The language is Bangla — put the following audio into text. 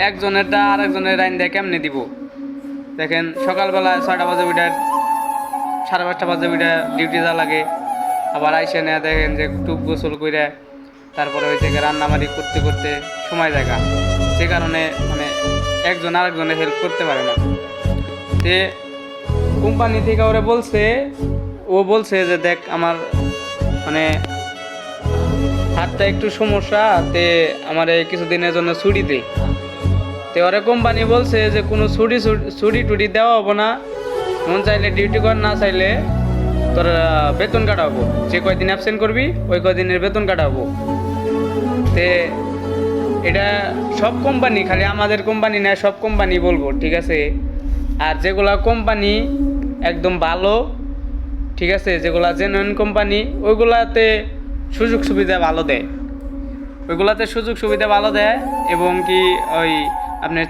একজনেরটা আরেকজনের রাইন দিয়ে কেমনে দিব? দেখেন সকালবেলা 6টা বাজে উঠার 5:30 বাজে উঠা ডিউটি যা লাগে, আবার আইসে নেয়া দেখেন যে টুপ গোসল করে তারপরে হয়েছে রান্নাবাড়ি করতে করতে সময় জায়গা, যে কারণে মানে একজন আরেকজনের হেল্প করতে পারে না। তে কোম্পানি থেকে ওরা বলছে যে দেখ আমার মানে হাতটা একটু সমস্যা, তে আমার এই কিছুদিনের জন্য ছুটি দে। তে ওরা কোম্পানি বলছে যে কোনো ছুটি টুটি দেওয়া হবো না, মন চাইলে ডিউটি কর, না চাইলে তোর বেতন কাটাবো, যে কয়দিন অ্যাবসেন্ট করবি ওই কয়দিনের বেতন কাটাবো। তে এটা সব কোম্পানি, খালি আমাদের কোম্পানি না, সব কোম্পানি বলবো, ঠিক আছে? আর যেগুলা কোম্পানি একদম ভালো, ঠিক আছে, যেগুলা জেনুইন কোম্পানি ওইগুলাতে সুযোগ সুবিধা ভালো দেয়, এবং কি ওই আপনার